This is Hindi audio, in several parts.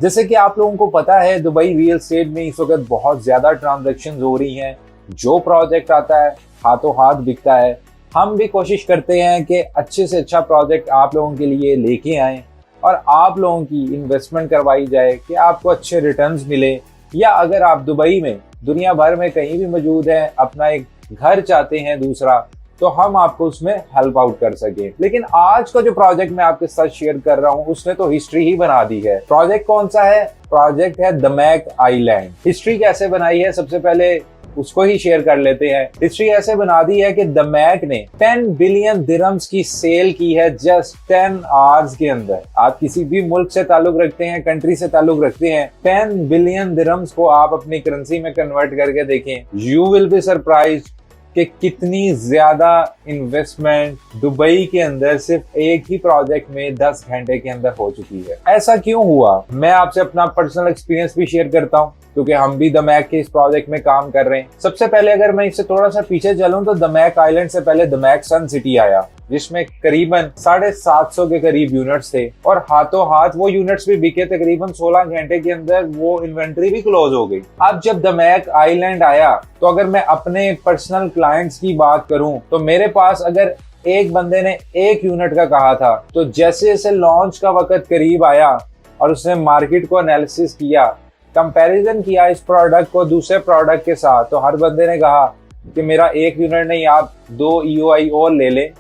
जैसे कि आप लोगों को पता है दुबई रियल एस्टेट में इस वक्त बहुत ज्यादा ट्रांजैक्शन हो रही हैं। जो प्रोजेक्ट आता है हाथों हाथ बिकता है। हम भी कोशिश करते हैं कि अच्छे से अच्छा प्रोजेक्ट आप लोगों के लिए लेके आएं और आप लोगों की इन्वेस्टमेंट करवाई जाए कि आपको अच्छे रिटर्न्स मिले, या अगर आप दुबई में दुनिया भर में कहीं भी मौजूद हैं, अपना एक घर चाहते हैं दूसरा, तो हम आपको उसमें हेल्प आउट कर सके। लेकिन आज का जो प्रोजेक्ट मैं आपके साथ शेयर कर रहा हूँ उसने तो हिस्ट्री ही बना दी है। प्रोजेक्ट कौन सा है? प्रोजेक्ट है दमैक आइलैंड। हिस्ट्री कैसे बनाई है सबसे पहले उसको ही शेयर कर लेते हैं। हिस्ट्री ऐसे बना दी है कि दमैक ने 10 बिलियन दिरहम्स की सेल की है जस्ट 10 आवर्स के अंदर। आप किसी भी मुल्क से ताल्लुक रखते हैं, कंट्री से ताल्लुक रखते हैं, 10 बिलियन दिरहम्स को आप अपनी करेंसी में कन्वर्ट करके देखें, यू विल बी सरप्राइज्ड कि कितनी ज्यादा इन्वेस्टमेंट दुबई के अंदर सिर्फ एक ही प्रोजेक्ट में 10 घंटे के अंदर हो चुकी है। ऐसा क्यों हुआ? मैं आपसे अपना पर्सनल एक्सपीरियंस भी शेयर करता हूँ क्योंकि हम भी दमैक के इस प्रोजेक्ट में काम कर रहे हैं। सबसे पहले अगर मैं इससे थोड़ा सा पीछे चलूं तो दमैक आइलैंड से पहले दमैक सन सिटी आया, जिसमें करीबन 750 के करीब यूनिट्स थे और हाथों हाथ वो यूनिट्स भी बिके। तकरीबन 16 घंटे के अंदर वो इन्वेंट्री भी क्लोज हो गई। अब जब दमैक आइलैंड आया तो अगर मैं अपने पर्सनल क्लाइंट्स की बात करूं तो मेरे पास अगर एक बंदे ने 1 यूनिट का कहा था, तो जैसे जैसे लॉन्च का वक्त करीब आया और उसने मार्केट को एनालिसिस किया, कंपैरिजन किया इस प्रोडक्ट को दूसरे प्रोडक्ट के साथ, तो हर बंदे ने कहा कि मेरा 1 यूनिट नहीं, आप 2 EOI और ले ले,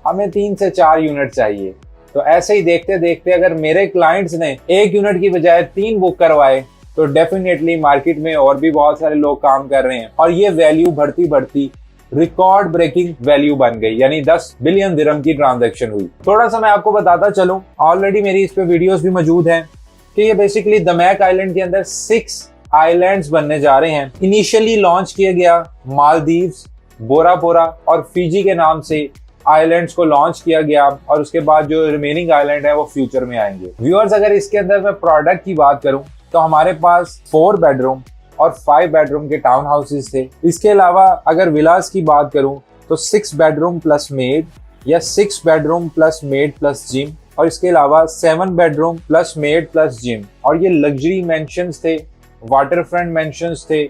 हमें 3 से 4 यूनिट चाहिए। तो ऐसे ही देखते देखते अगर मेरे क्लाइंट्स ने 1 यूनिट की बजाय 3 बुक करवाए तो डेफिनेटली मार्केट में और भी बहुत सारे लोग काम कर रहे हैं और ये वैल्यू बढ़ती बढ़ती रिकॉर्ड ब्रेकिंग वैल्यू बन गई, यानी 10 बिलियन दिरहम की ट्रांजैक्शन हुई। थोड़ा सा मैं आपको बताता चलूं, ऑलरेडी मेरी इस पे वीडियोस भी मौजूद हैं कि ये बेसिकली दमैक आइलैंड के अंदर 6 आइलैंड्स बनने जा रहे हैं। इनिशियली लॉन्च किया गया मालदीव्स, बोरा बोरा और फिजी के नाम से आइलैंड्स को लॉन्च किया गया और उसके बाद जो रिमेनिंग आइलैंड है वो फ्यूचर में आएंगे। व्यूअर्स, अगर इसके अंदर मैं प्रोडक्ट की बात करूं तो हमारे पास 4 बेडरूम और 5 बेडरूम के टाउन हाउसेज थे। इसके अलावा अगर विलास की बात करूं तो 6 बेडरूम प्लस मेड या 6 bedroom plus made plus gym, और इसके अलावा 7 bedroom plus made plus gym. और ये लग्जरी मेंशंस थे, वाटर फ्रंट मेंशंस थे,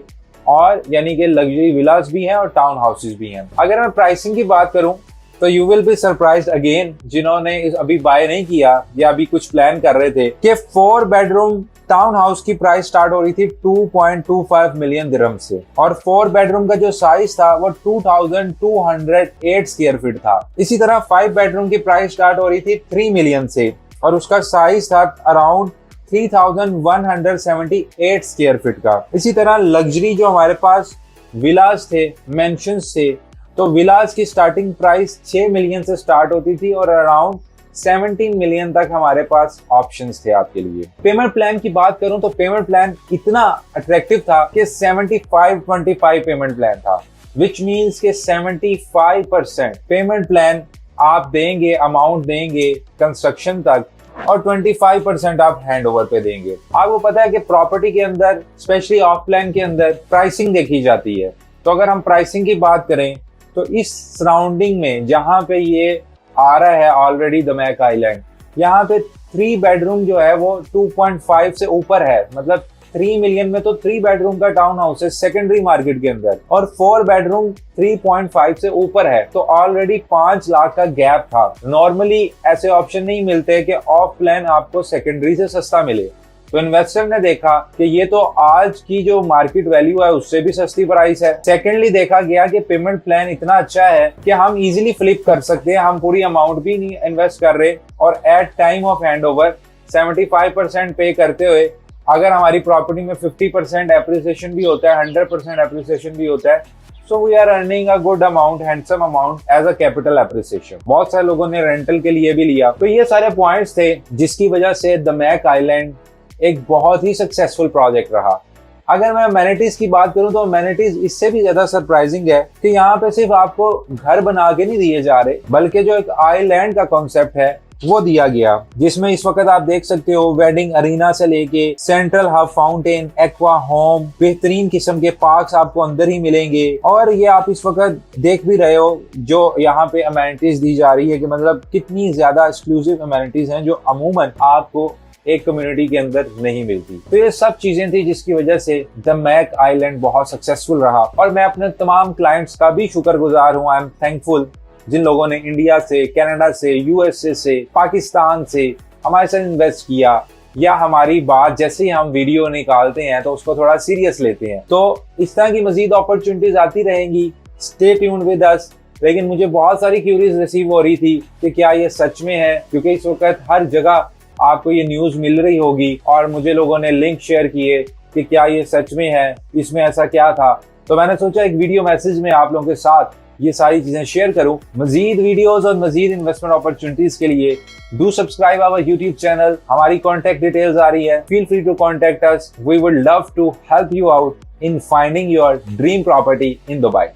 और यानी कि लग्जरी विलास भी हैं और टाउन हाउसेज भी हैं। अगर मैं प्राइसिंग की बात करूं तो you will be surprised again, जिन्होंने अभी बाय नहीं किया या अभी कुछ प्लान कर रहे थे, कि 4 बेडरूम टाउन हाउस की प्राइस स्टार्ट हो रही थी 2.25 मिलियन दिरहम से, और 4 बेडरूम का जो साइज था वो 2208 स्क्वायर फीट था। इसी तरह 5 बेडरूम की प्राइस स्टार्ट हो रही थी 3 मिलियन से और उसका साइज था अराउंड 3178 स्क्वायर फीट का। इसी तरह लग्जरी जो हमारे पास विलास थे, मेंशंस थे, तो विलास की स्टार्टिंग प्राइस 6 मिलियन से स्टार्ट होती थी और अराउंड 17 मिलियन तक हमारे पास ऑप्शंस थे आपके लिए। पेमेंट प्लान की बात करूं तो पेमेंट प्लान इतना अट्रैक्टिव था कि 75-25 पेमेंट प्लान था, विच मीन्स के 75% पेमेंट प्लान आप देंगे, अमाउंट देंगे कंस्ट्रक्शन तक, और 25% आप हैंड ओवर पे देंगे। आपको पता है कि प्रॉपर्टी के अंदर स्पेशली ऑफ प्लान के अंदर प्राइसिंग देखी जाती है। तो अगर हम प्राइसिंग की बात करें तो इस सराउंडिंग में जहां पे ये आ रहा है ऑलरेडी दमैक आइलैंड, यहाँ पे 3 बेडरूम जो है वो 2.5 से ऊपर है, मतलब 3 मिलियन में तो 3 बेडरूम का टाउन हाउस है सेकेंडरी मार्केट के अंदर, और 4 बेडरूम 3.5 से ऊपर है, तो ऑलरेडी 5 लाख का गैप था। नॉर्मली ऐसे ऑप्शन नहीं मिलते कि ऑफ प्लान आपको सेकेंडरी से सस्ता मिले। तो इन्वेस्टर ने देखा कि ये तो आज की जो मार्केट वैल्यू है उससे भी सस्ती प्राइस है। सेकेंडली देखा गया कि पेमेंट प्लान इतना अच्छा है कि हम इजीली फ्लिप कर सकते हैं, हम पूरी अमाउंट भी नहीं इन्वेस्ट कर रहे, और एट टाइम ऑफ हैंडओवर 75% पे करते हुए अगर हमारी प्रॉपर्टी में 50% एप्रिसिएशन भी होता है, 100% एप्रिसिएशन भी होता है, so we are earning a good amount, handsome amount as a capital appreciation. बहुत सारे लोगों ने रेंटल के लिए भी लिया। तो ये सारे पॉइंट्स थे जिसकी वजह से दमैक आइलैंड एक बहुत ही सक्सेसफुल प्रोजेक्ट रहा। अगर मैं अमेनिटीज की बात करूं तो अमेनिटीज इससे भी ज्यादा सरप्राइजिंग है कि यहाँ पे सिर्फ आपको घर बना के नहीं दिए जा रहे, बल्कि जो एक आइलैंड का कॉन्सेप्ट है वो दिया गया, जिसमें इस वक्त आप देख सकते हो वेडिंग अरीना से लेके central hub fountain, aqua home, बेहतरीन किस्म के पार्क्स आपको अंदर ही मिलेंगे। और ये आप इस वक्त देख भी रहे हो जो यहाँ पे अमेनिटीज दी जा रही है कि मतलब कितनी ज्यादा एक्सक्लूसिव अमेनिटीज हैं जो अमूमन आपको एक कम्युनिटी के अंदर नहीं मिलती। तो ये सब चीजें थी जिसकी वजह से द मैक आइलैंड बहुत सक्सेसफुल रहा और मैं अपने तमाम क्लाइंट्स का भी शुक्रगुजार हूँ। आई एम थैंकफुल जिन लोगों ने इंडिया से, कनाडा से, यूएसए से, पाकिस्तान से हमारे साथ इन्वेस्ट किया या हमारी बात जैसे ही हम वीडियो निकालते हैं तो उसको थोड़ा सीरियस लेते हैं। तो इस तरह की मजीद अपॉर्चुनिटीज आती रहेंगी। Stay tuned with us. लेकिन मुझे बहुत सारी क्यूरीज रिसीव हो रही थी कि क्या ये सच में है, क्योंकि इस वक्त हर जगह आपको ये न्यूज मिल रही होगी और मुझे लोगों ने लिंक शेयर किए कि क्या ये सच में है, इसमें ऐसा क्या था। तो मैंने सोचा एक वीडियो मैसेज में आप लोगों के साथ ये सारी चीजें शेयर करूं। मजीद वीडियोस और मजीद इन्वेस्टमेंट अपॉर्चुनिटीज के लिए do subscribe our YouTube channel. हमारी कॉन्टेक्ट डिटेल्स आ रही है। Feel free to contact us. We would love to help you out in finding your dream property in Dubai.